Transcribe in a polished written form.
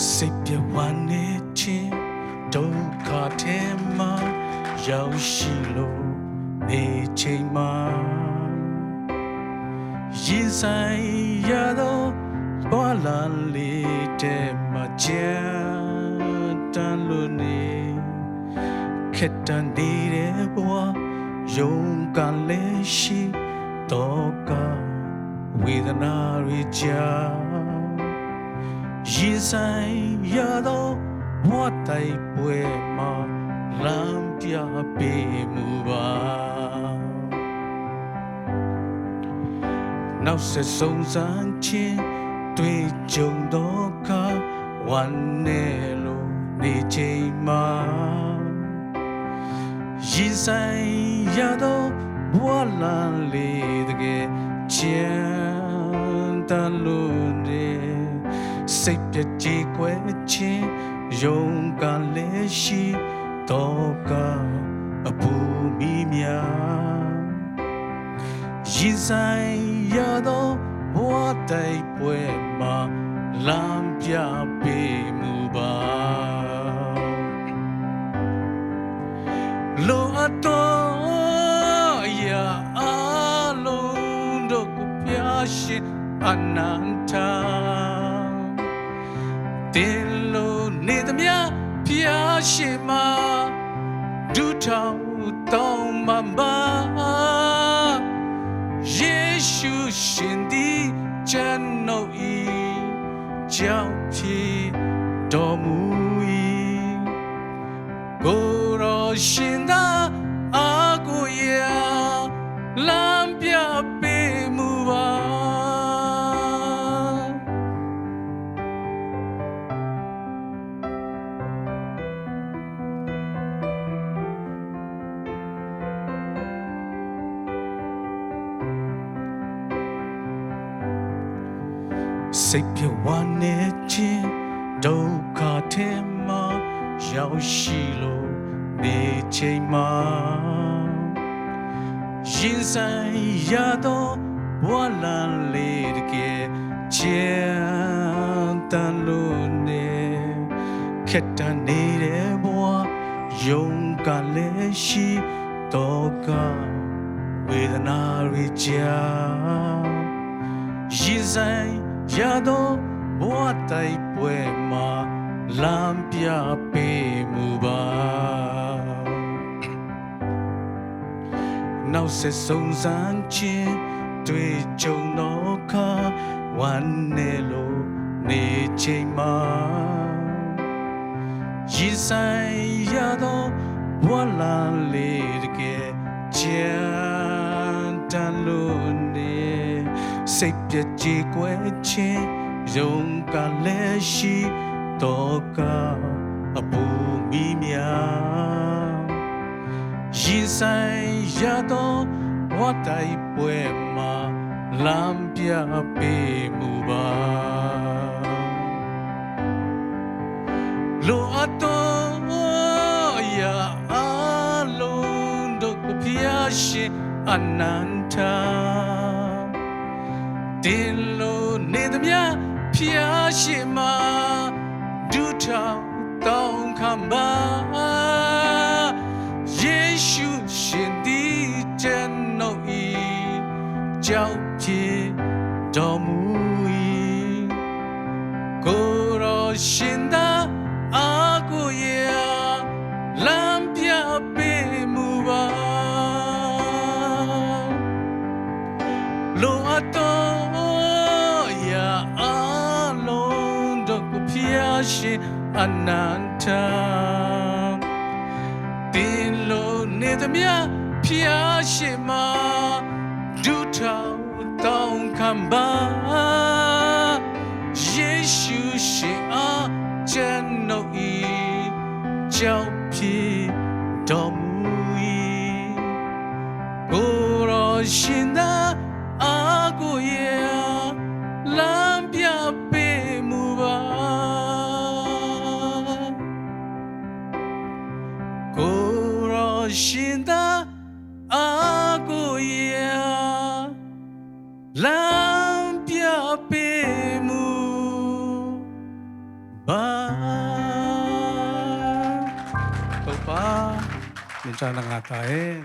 စိတ်ပြဝမ်းနေခြင်းဒုက္ခထဲမှာရောက်ရှိလို့နေချိန်မှာရင်ဆိုင်ရတော့ဘာလာလေးတဲ့မှာကြမ်းတမ်းလို့နေခက်တန်နေတဲ့ဘဝယုံကလည်းရှိတော့ကဝေဒနာတွေကြားရင်ဆိုင်ရတော့ဘဝတိုက်ပွဲမှာလမ်းပြပေးမှုပါနောက်ဆက်ဆုံးစမ်းခြင်းတွေ့ကြုံတော့ကဝမ်းနေလို့နေချိန်မှာရင်ဆိုင်ရတော့ဘဝလမ်းလေးတကယ်ချမ်းတမ်းလို့နေစိတ်ပြည့်ကြည်ကွယ်ခြင်းယုံကလည်းရှိတော့ကအပူမီများရင်ဆိုင်ရတော့ဘဝတိုက်ပွဲမှာလမ်းပြပေးမှုပါလိုအပ်တော့ရာအလုံးတို့ကိုပြရှင်အနန္တတင်လို့နေသမျှဖျားရှင်မှာဒုထောင်တောင်းမှပါယေရှုရှင်သည်ကျွန်ုပ်ဤကြောင့်ဖြစ်တော်မူ၏ကိုယ်တော်ရှင်သာအာကိုရာလမ်းပြပေးမှုပါစိတ်ပြဝမ်းနေခြင်းဒုက္ခထဲမှာရောက်ရှိလို့နေချိန်မှာရင်ဆိုင်ရတော့ဘဝလမ်းလေးတကယ်ချမ်းတမ်းလို့နေခက်တန်နေတဲ့ဘဝယုံကလည်းရှိတော့ကဝေဒနာတွေကြားရင်ဆိုင်ရတော့ဘဝတိုက်ပွဲမှာလမ်းပြပေးမှုပါနောက်ဆက်ဆုံးစမ်းခြင်းတွေ့ကြုံတော့ခါဝမ်းနေလို့နေချိန်မှာရင်ဆိုင်ရတော့ဘဝလမ်းလေးတကယ်ချမ်းတမ်းလို့နေစိတ်ပြည့်ကြည်ကွယ်ခြင်းယုံကလည်းရှိတော့ကအပူမီများရင်ဆိုင်ရတော့ဘဝတိုက်ပွဲမှာလမ်းပြပေးမှုပါလိုအပ်တော့ရာအလုံးတို့ကိုဖျားရှင်အနန္တတင်လို့နေသမျှဖျားရှင်မှာဒုထောင်တောင်းခံပါယေရှုရှင်သည်ကျွန်ုပ်ဤကြောင့်ဖြစ်တော်မူ၏ကိုယ်တော်ရှင်သာအာကိုရာလမ်းပြပေးမှုပါလိုအပ်တော့ရာအလုံးတို့ကိုဖျားရှင်အနန္တတင်လို့နေသမျှဖျားရှင်မှာဒုထောင်တောင်းခံပါယေရှုရှင်အားကျွန်ုပ်ဤကြောင့်ဖြစ်တော်မူ၏ကိုယ်တော်ရှင်သာအာကိုရာလမ်းပြပေးမှုပါကိုယ်တော်ရှင်သာအာကိုရာလမ်းပြပေးမှုပါ Ito pa. Minsan na nga tayo.